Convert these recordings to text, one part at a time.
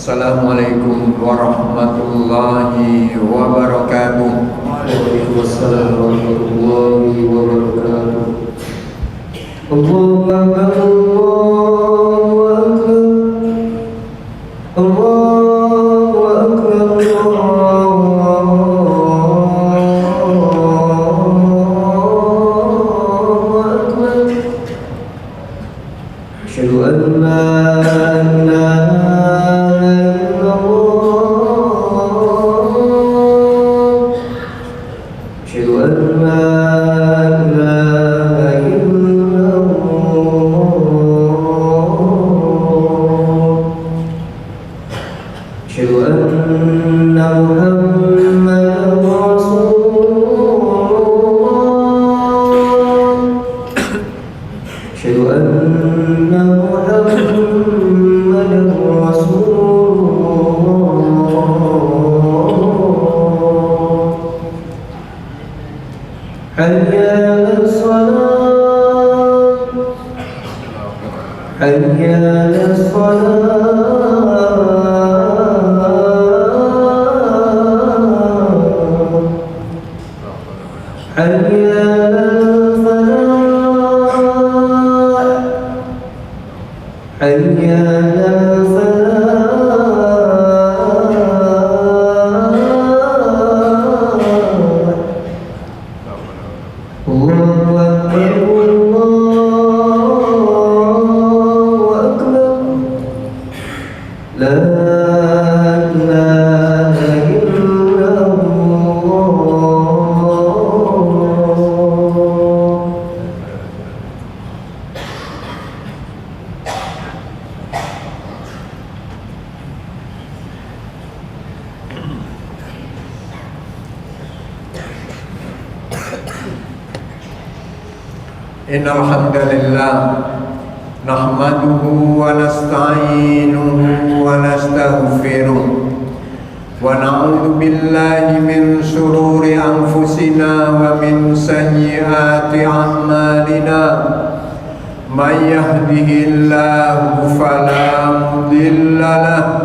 Assalamualaikum warahmatullahi wabarakatuh. Waalaikumsalam warahmatullahi wabarakatuh. Allahu Akbar, Allahu Akbar, Allahu Akbar, Allahu Akbar. Asyhadu an la Innal hamdalillah nahmaduhu wa nasta'inuhu wa nastaghfiruh wa na'udzu billahi min shururi anfusina wa min sayyiati a'malina. May yahdihillahu fala mudilla lahu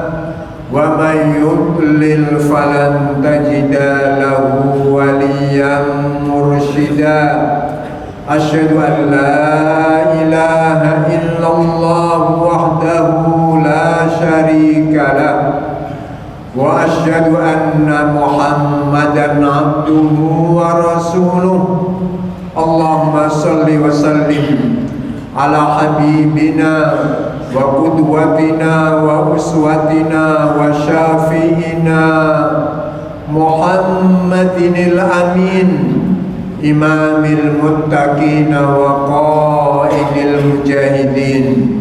wa may yudlil falan tajida lahu waliyyan mursyida. Asyhadu an la ilaha illallah wahdahu la syarika lah wa asyhadu anna Muhammadan abduhu wa rasuluh. Allahumma salli wa sallim ala habibina wa qudwatina wa uswatina wa syafi'ina Muhammadinil amin, imamil muttaqina wa qaidil mujahidin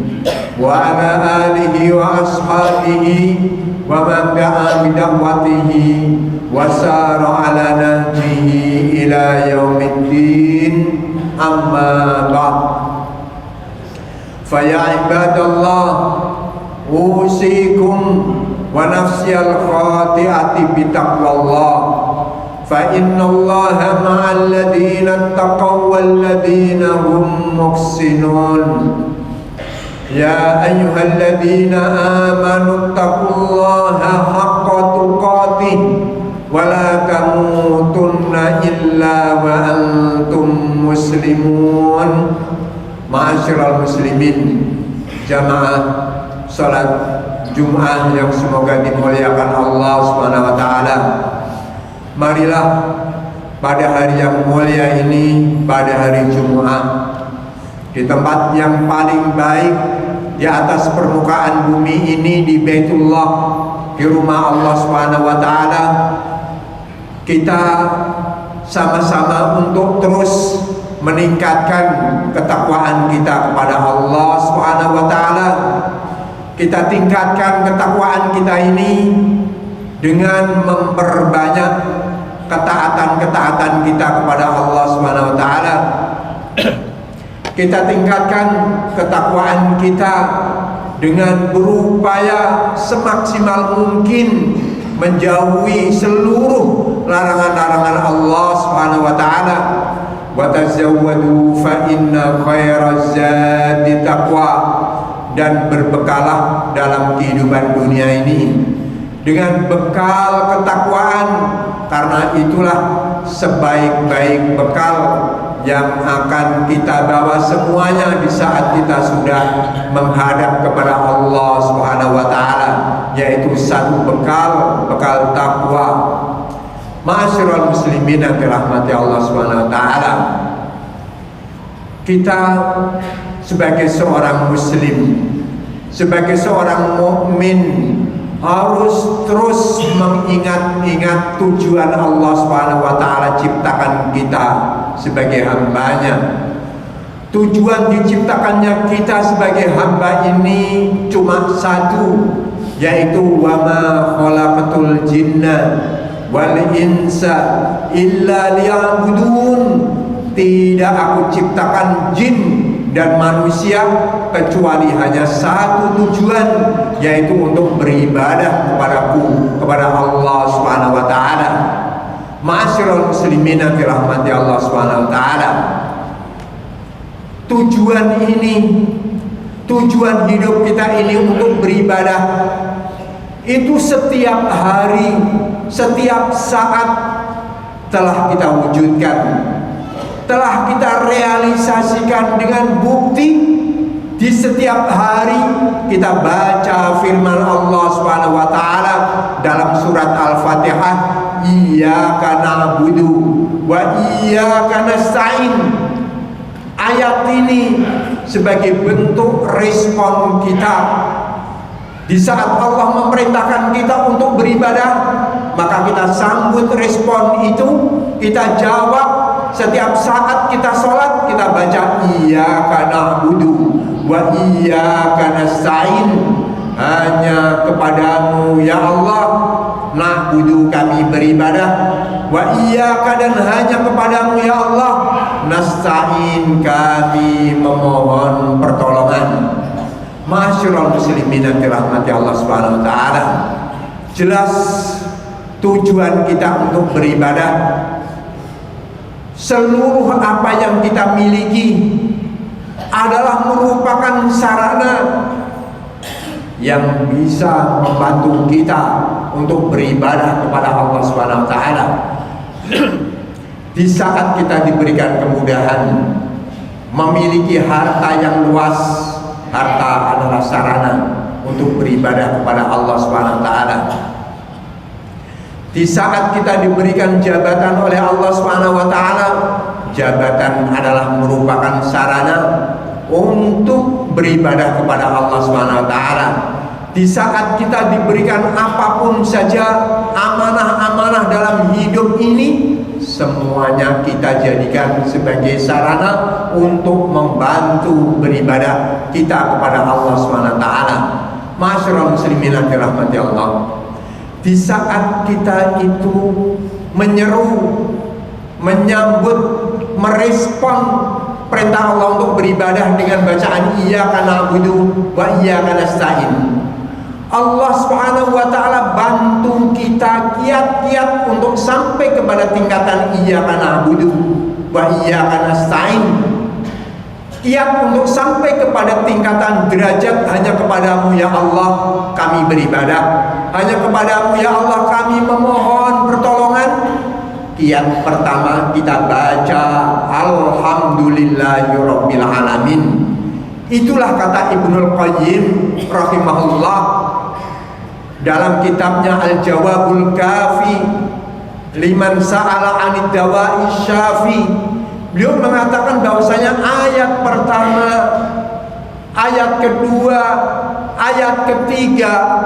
wa ala alihi wa ashabihi wa man da'a bi da'watihi wa sara ala nahjihi ila yaumiddin. Amma ba'd. Fa ya ibadallah, usikum wa nafsiyal khati'ati bi taqwallah. فإن الله مع الذين اتقوا والذين هم محسنون. يا أيها الذين آمنوا اتقوا الله حق تقاته ولا تموتن إلا وأنتم مسلمون. Ma'asyiral muslimin, jamaah salat Jumat yang semoga dimuliakan Allah Subhanahu wa taala. Marilah pada hari yang mulia ini, pada hari Jumat, di tempat yang paling baik di atas permukaan bumi ini, di Baitullah, di rumah Allah Subhanahu wa taala, kita sama-sama untuk terus meningkatkan ketakwaan kita kepada Allah Subhanahu wa taala. Kita tingkatkan ketakwaan kita ini dengan memperbanyak ketaatan-ketaatan kita kepada Allah Subhanahu wa taala. Kita tingkatkan ketakwaan kita dengan berupaya semaksimal mungkin menjauhi seluruh larangan-larangan Allah Subhanahu wa taala. Wa tazawwadu fa inna khairaz zadi taqwa dan berbekalah dalam kehidupan dunia ini dengan bekal ketakwaan, karena itulah sebaik-baik bekal yang akan kita bawa semuanya di saat kita sudah menghadap kepada Allah Subhanahu wa taala, yaitu satu bekal takwa. Ma'asyiral muslimin yang dirahmati Allah Subhanahu wa taala, kita sebagai seorang muslim, sebagai seorang mukmin harus terus mengingat-ingat tujuan Allah Subhanahu wa taala ciptakan kita sebagai hambanya. Tujuan diciptakannya kita sebagai hamba ini cuma satu, yaitu wa ma khalaqatul jinna wal insa illa liya'budun. Tidak aku ciptakan jin dan manusia kecuali hanya satu tujuan, yaitu untuk beribadah kepadaku, kepada Allah Subhanahu wa taala. Ma'asyiral muslimin yang dirahmati Allah Subhanahu wa taala, tujuan ini, tujuan hidup kita ini untuk beribadah itu setiap hari, setiap saat telah kita wujudkan, telah kita realisasikan dengan bukti. Di setiap hari kita baca firman Allah Subhanahu wa taala dalam surat Al-Fatihah, iyyaka na'budu wa iyyaka nasta'in. Ayat ini sebagai bentuk respon kita di saat Allah memerintahkan kita untuk beribadah, maka kita sambut respon itu, kita jawab. Setiap saat kita sholat, kita baca iyyaka na'budu wa iyyaka nasta'in. Hanya kepadamu ya Allah na'budu, kami beribadah, wa iyyaka, dan hanya kepadamu ya Allah nasta'in, kami memohon pertolongan. Ma'asyiral muslimin yang dirahmati Allah Subhanahu wa taala, jelas tujuan kita untuk beribadah. Seluruh apa yang kita miliki adalah merupakan sarana yang bisa membantu kita untuk beribadah kepada Allah Subhanahu wa taala. Di saat kita diberikan kemudahan memiliki harta yang luas, harta adalah sarana untuk beribadah kepada Allah Subhanahu wa taala. Di saat kita diberikan jabatan oleh Allah Subhanahu wa taala, jabatan adalah merupakan sarana untuk beribadah kepada Allah Subhanahu wa taala. Di saat kita diberikan apapun saja amanah-amanah dalam hidup ini, semuanya kita jadikan sebagai sarana untuk membantu beribadah kita kepada Allah Subhanahu wa taala. Ma'asyiral muslimin yang dirahmati Allah, di saat kita itu menyeru, menyambut, merespon perintah Allah untuk beribadah dengan bacaan iyyaka na'budu wa iyyaka nasta'in, Allah Subhanahu wa taala bantu kita kiat-kiat untuk sampai kepada tingkatan iyyaka na'budu wa iyyaka nasta'in, kiat untuk sampai kepada tingkatan derajat hanya kepadamu ya Allah kami beribadah, hanya kepadamu ya Allah kami memohon pertolongan. Kiat pertama kita baca alhamdulillahirabbil alamin. Itulah kata Ibnul Qayyim rahimahullah dalam kitabnya Al-Jawabul Kafi liman sa'ala 'anid dawa'i syafi. Beliau mengatakan bahwasanya ayat pertama, ayat kedua, ayat ketiga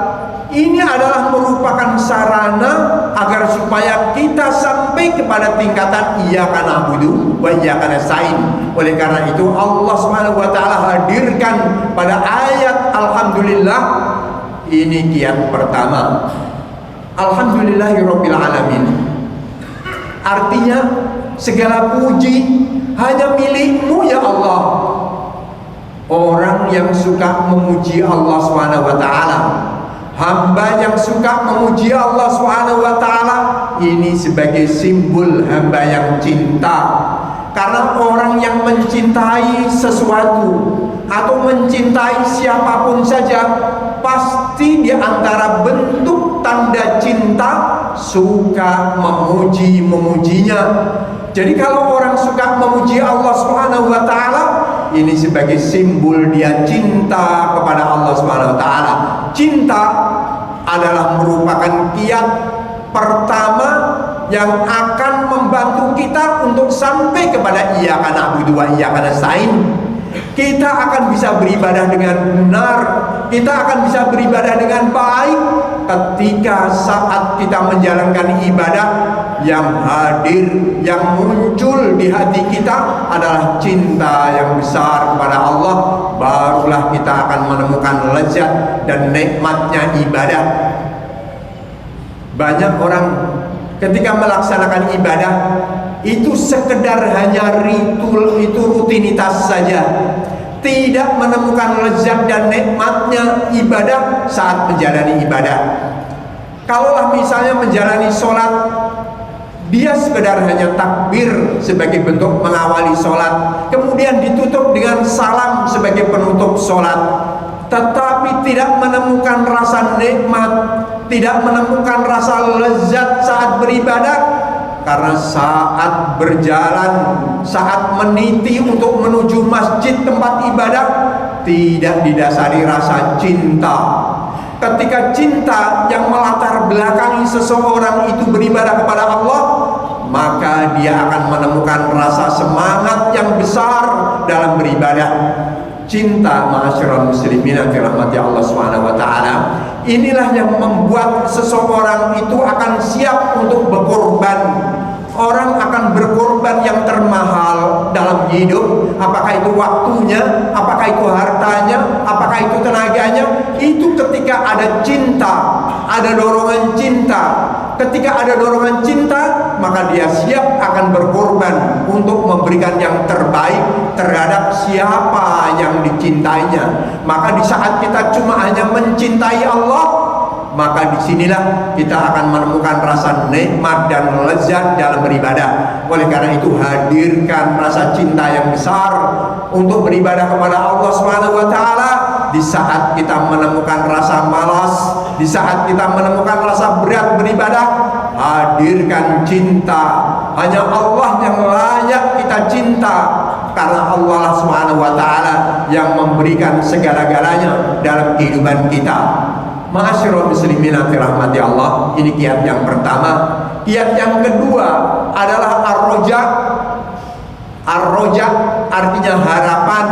ini adalah merupakan sarana agar supaya kita sampai kepada tingkatan iyyaka na'budu wa iyyaka nasta'in. Oleh karena itu Allah Subhanahu wa taala hadirkan pada ayat alhamdulillah ini kiat pertama. Alhamdulillahirabbil alamin. Artinya segala puji hanya milikmu ya Allah. Orang yang suka memuji Allah Subhanahu wa taala, hamba yang suka memuji Allah Subhanahu wa taala, ini sebagai simbol hamba yang cinta. Karena orang yang mencintai sesuatu atau mencintai siapapun saja, pasti di antara bentuk tanda cinta suka memuji-memujinya. Jadi kalau orang suka memuji Allah Subhanahu wa taala, ini sebagai simbol dia cinta kepada Allah Subhanahu wa taala. Cinta adalah merupakan kiat pertama yang akan membantu kita untuk sampai kepada iyyaka na'budu wa iyyaka nasta'in. Kita akan bisa beribadah dengan benar, kita akan bisa beribadah dengan baik ketika saat kita menjalankan ibadah yang hadir, yang muncul di hati kita adalah cinta yang besar kepada Allah. Barulah kita akan menemukan lezat dan nikmatnya ibadah. Banyak orang ketika melaksanakan ibadah itu sekedar hanya ritual, itu rutinitas saja, tidak menemukan lezat dan nikmatnya ibadah saat menjalani ibadah. Kalaulah misalnya menjalani sholat, dia sekedar hanya takbir sebagai bentuk mengawali sholat, kemudian ditutup dengan salam sebagai penutup sholat, tetapi tidak menemukan rasa nikmat, tidak menemukan rasa lezat saat beribadah. Karena saat berjalan, saat meniti untuk menuju masjid tempat ibadah, tidak didasari rasa cinta. Ketika cinta yang melatar belakangi seseorang itu beribadah kepada Allah, maka dia akan menemukan rasa semangat yang besar dalam beribadah. Cinta, ma'asyiral muslimin yang dirahmati Allah Subhanahu wa taala, inilah yang membuat seseorang itu akan siap untuk berkorban. Orang akan berkorban yang termahal dalam hidup, apakah itu waktunya, apakah itu hartanya, apakah itu tenaganya. Itu ketika ada cinta, ada dorongan cinta. Ketika ada dorongan cinta, maka dia siap akan berkorban untuk memberikan yang terbaik terhadap siapa yang dicintainya. Maka di saat kita cuma hanya mencintai Allah, maka disinilah kita akan menemukan rasa nikmat dan lezat dalam beribadah. Oleh karena itu, hadirkan rasa cinta yang besar untuk beribadah kepada Allah Subhanahu wa taala. Di saat kita menemukan rasa malas, di saat kita menemukan rasa berat beribadah, hadirkan cinta. Hanya Allah yang layak kita cinta, karena Allah Subhanahu wa taala yang memberikan segala-galanya dalam kehidupan kita. Ma'asyiral muslimin yang dirahmati Allah, ini kiat yang pertama. Kiat yang kedua adalah ar-roja. Ar-roja artinya harapan.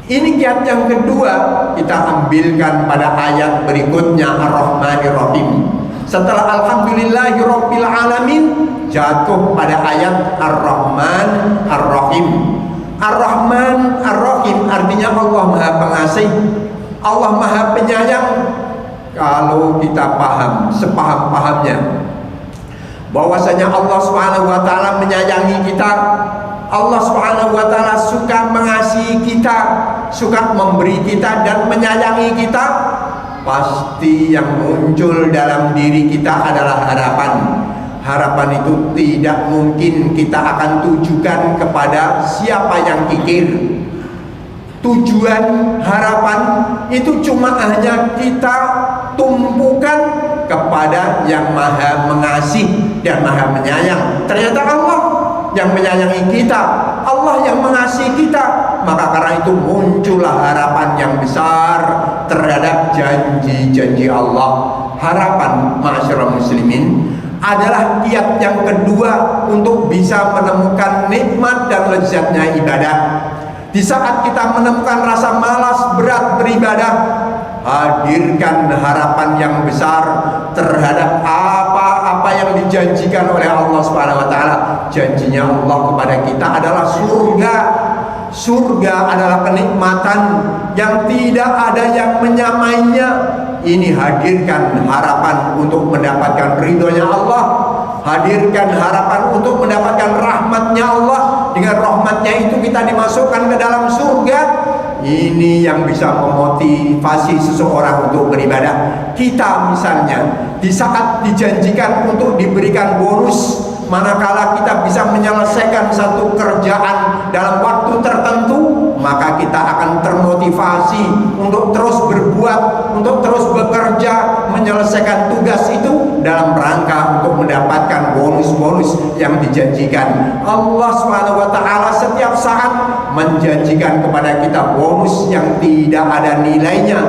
Ini kiat yang kedua kita ambilkan pada ayat berikutnya, Ar-Rahmanir Rahim. Setelah Alhamdulillahirabbil alamin, jatuh pada ayat Ar-Rahman Ar-Rahim. Ar-Rahman Ar-Rahim artinya Allah Maha Pengasih, Allah Maha Penyayang. Kalau kita paham, sepaham-pahamnya bahwasanya Allah Subhanahu wa taala menyayangi kita, Allah Subhanahu wa taala suka mengasihi kita, suka memberi kita dan menyayangi kita, pasti yang muncul dalam diri kita adalah harapan. Harapan itu tidak mungkin kita akan tujukan kepada siapa yang kikir. Tujuan harapan itu cuma hanya kita tumpukan kepada yang Maha Mengasih dan Maha Menyayang. Ternyata Allah yang menyayangi kita, Allah yang mengasihi kita. Maka karena itu muncullah harapan yang besar terhadap janji-janji Allah. Harapan, ma'asyiral muslimin, adalah kiat yang kedua untuk bisa menemukan nikmat dan lezatnya ibadah. Di saat kita menemukan rasa malas berat beribadah, hadirkan harapan yang besar terhadap apa-apa yang dijanjikan oleh Allah Subhanahu wa taala. Janjinya Allah kepada kita adalah surga. Surga adalah kenikmatan yang tidak ada yang menyamainya. Ini hadirkan harapan untuk mendapatkan ridhonya Allah, hadirkan harapan untuk mendapatkan rahmatnya Allah. Dengan rahmatnya itu kita dimasukkan ke dalam surga. Ini yang bisa memotivasi seseorang untuk beribadah. Kita misalnya di saat dijanjikan untuk diberikan bonus Manakala kita bisa menyelesaikan satu kerjaan dalam waktu tertentu, maka kita akan termotivasi untuk terus berbuat, untuk terus bekerja, menyelesaikan tugas itu dalam rangka untuk mendapatkan bonus-bonus yang dijanjikan. Allah SWT setiap saat menjanjikan kepada kita bonus yang tidak ada nilainya,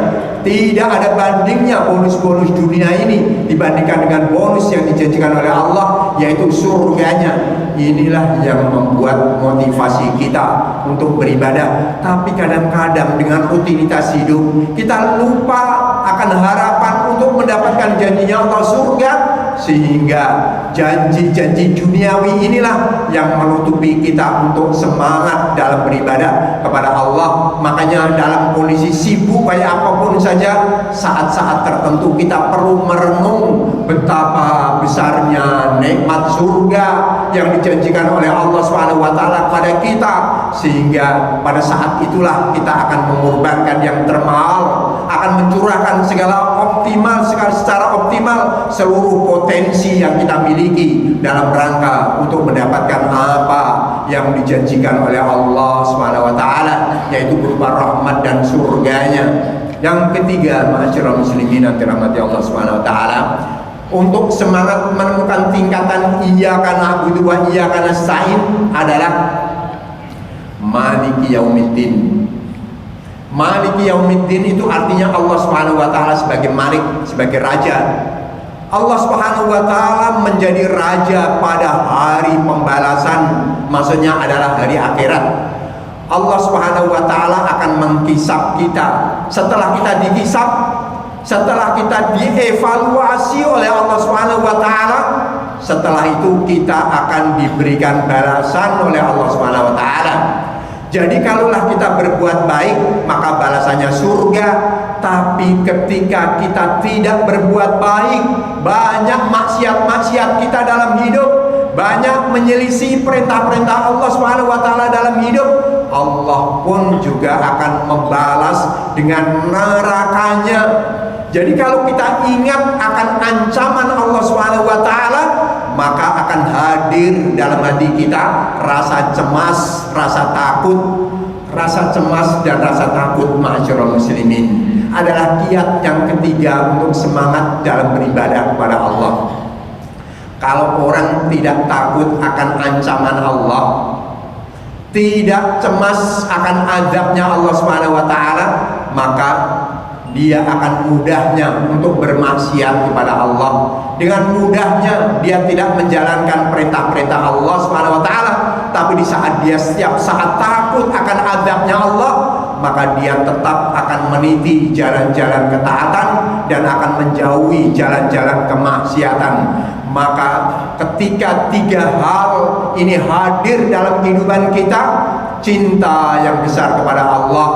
tidak ada bandingnya bonus-bonus dunia ini dibandingkan dengan bonus yang dijanjikan oleh Allah, yaitu surganya. Inilah yang membuat motivasi kita untuk beribadah. Tapi kadang-kadang dengan rutinitas hidup kita lupa akan harapan untuk mendapatkan janjinya Allah surga, sehingga janji-janji duniawi inilah yang menutupi kita untuk semangat dalam beribadah kepada Allah. Makanya dalam kondisi sibuk kayak apapun saja, saat-saat tertentu kita perlu merenung betapa besarnya nikmat surga yang dijanjikan oleh Allah SWT kepada kita, sehingga pada saat itulah kita akan mengorbankan yang termahal, akan mencurahkan secara optimal seluruh potensi yang kita miliki dalam rangka untuk mendapatkan apa yang dijanjikan oleh Allah SWT, yaitu berupa rahmat dan surganya. Yang ketiga, ma'asyiral muslimin yang dirahmati Allah SWT, untuk semangat menemukan tingkatan iyyaka na'budu wa iyyaka nasta'in adalah maliki yaumiddin. Maliki yaumiddin itu artinya Allah Subhanahu wa taala sebagai Malik, sebagai raja. Allah Subhanahu wa taala menjadi raja pada hari pembalasan, maksudnya adalah hari akhirat. Allah Subhanahu wa taala akan menghisab kita. Setelah kita dihisab, setelah kita dievaluasi oleh Allah Subhanahu wa taala, setelah itu kita akan diberikan balasan oleh Allah Subhanahu wa taala. Jadi kalaulah kita berbuat baik, maka balasannya surga. Tapi ketika kita tidak berbuat baik, banyak maksiat-maksiat kita dalam hidup, banyak menyelisih perintah-perintah Allah Subhanahu wa taala dalam hidup, Allah pun juga akan membalas dengan nerakanya. Jadi kalau kita ingat akan ancaman Allah Subhanahu wa taala, maka akan hadir dalam hati kita rasa cemas, rasa takut. Rasa cemas dan rasa takut, ma'asyiral muslimin, adalah kiat yang ketiga untuk semangat dalam beribadah kepada Allah. Kalau orang tidak takut akan ancaman Allah, tidak cemas akan azabnya Allah Subhanahu wa taala, maka dia akan mudahnya untuk bermaksiat kepada Allah. Dengan mudahnya dia tidak menjalankan perintah-perintah Allah Subhanahu wa taala. Tapi di saat dia setiap saat takut akan azabnya Allah, maka dia tetap akan meniti jalan-jalan ketaatan dan akan menjauhi jalan-jalan kemaksiatan. Maka ketika tiga hal ini hadir dalam kehidupan kita, cinta yang besar kepada Allah,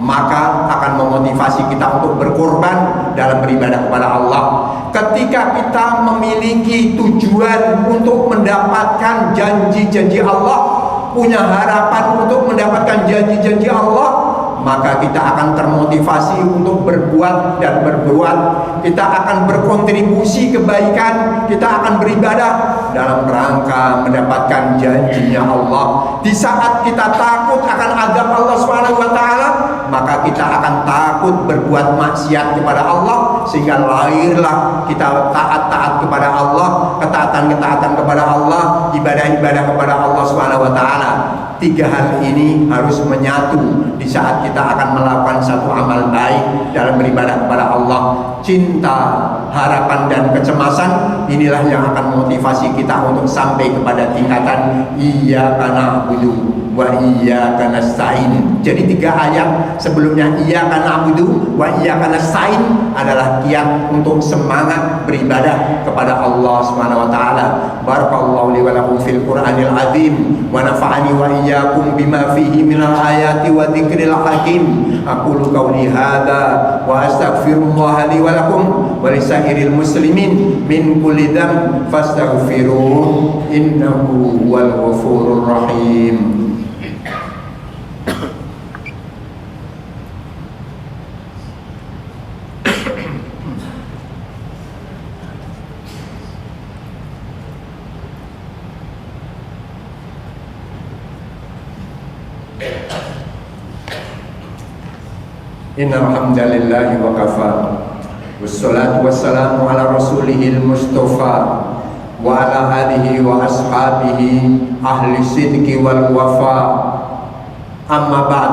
maka akan memotivasi kita untuk berkorban dalam beribadah kepada Allah. Ketika kita memiliki tujuan untuk mendapatkan janji-janji Allah, punya harapan untuk mendapatkan janji-janji Allah, maka kita akan termotivasi untuk berbuat dan berbuat. Kita akan berkontribusi kebaikan, kita akan beribadah dalam rangka mendapatkan janjinya Allah. Di saat kita takut akan azab Allah Subhanahu wa taala, maka kita akan takut berbuat maksiat kepada Allah, sehingga lahirlah kita taat-taat kepada Allah, ketaatan-ketaatan kepada Allah, ibadah-ibadah kepada Allah Subhanahu wa taala. Tiga hal ini harus menyatu di saat kita akan melakukan satu amal baik dalam beribadah kepada Allah. Cinta, harapan dan kecemasan inilah yang akan motivasi kita untuk sampai kepada tingkatan iyyaka na'budu wa iyyaka nasta'in. Jadi tiga ayat sebelumnya iyyaka na'budu wa iyyaka nasta'in adalah kiat untuk semangat beribadah kepada Allah Subhanahu wa taala. Barakallahu li wa lakum fil Qur'anil azim wa nafa'ani wa iyyakum bima fihi minal ayati wa dzikril hakim. Aqulu qawli hadza wa astaghfirullah li wa lakum wa lisairil muslimin min kulli dzamb fastaghfiruhu innahu huwal ghafurur rahim. Innal hamdalillahi wa kafa. Wassalatu wassalamu ala rasulihil mustafa wa ala alihi wa ashabihi ahli sidqi wal wafa. Amma ba'd,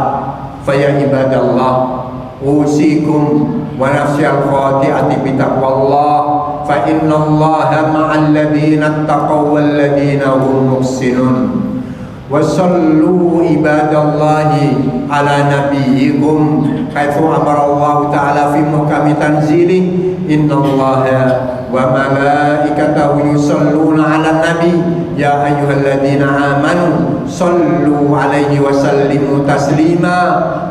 fa ya ibadallah, usikum wa nafsi al-khati'ati bi taqwallah, fa innallaha ma'al ladina taqaw wal ladina hum muhsinun. Wa sallu ibadallahi ala nabiyyikum haitsu amara Allah ta'ala fi muhkami tanzili, innallaha wa malaikatahu yusalluna 'alan nabi ya ayyuhalladzina amanu sallu 'alaihi wa sallimu taslima.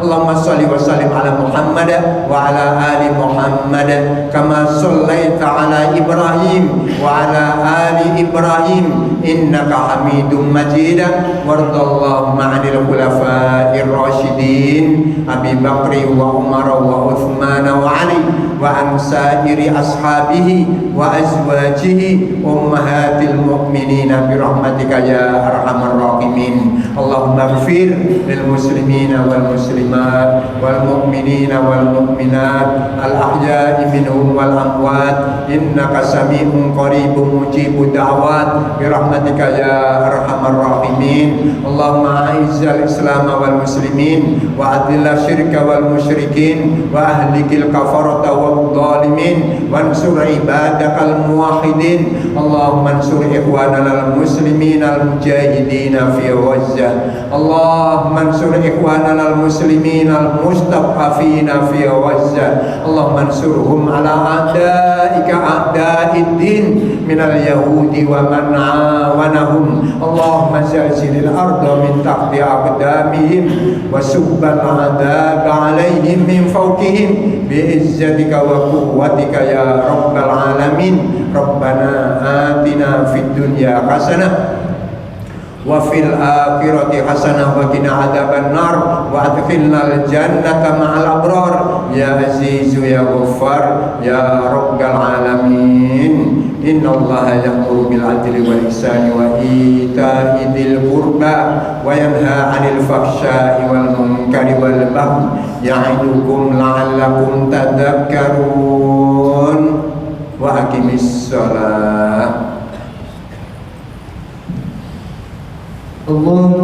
Allahumma shalli wa sallim ala Muhammad wa ala ali Muhammad kama shallaita ala Ibrahim wa ala ali Ibrahim innaka Hamidum Majid. Wardallahumma 'anil khulafa'ir rasyidin Abi Bakri wa Umar wa Utsman wa Ali wa an sairi ashabihi wa azwajihi ummahatil mu'minina bi rahmatika ya arhamar rahimin. Allahumma ighfir lil muslimina wal muslimat wal mu'minina wal mu'minat al ahya'i minhum wal amwat innaka sami'un qaribun mujibud da'wat bi rahmatika ya arhamar rahimin. Allahumma a'izzal islam wal muslimin wa adhil syirka wal musyrikin wa ahlikil kafarata wal zalimin wansur ibadakal muwahhidin. Allahumma ansur ikhwanal muslimin al mujahidin fi Gaza. Allahumma ansur ikhwanal muslimin al mustad'afin fi Gaza. Allahumma ansurhum ala a'daika a'da'id din minal yahudi wa man awanahum. Allahumma zalzilil arda min tahti aqdamihim wa subbal adab alaihim min fawqihim bi'izzatika wa quwwatika ya rabbal alamin. Rabbana atina fid dunya hasanah wa fil akhirati hasanah wa qina adzaban nar wa adkhilnal jannata ma'al abrar ya azizu ya ghaffar ya rabbal alamin. Innallaha ya'muru bil adli wal ihsani wa ita'i dzil qurba wa yanha 'anil fahsya'i wal munkari wal baghi ya'idukum la'allakum tadhakkarun. Wa aqimis shalah. Allahu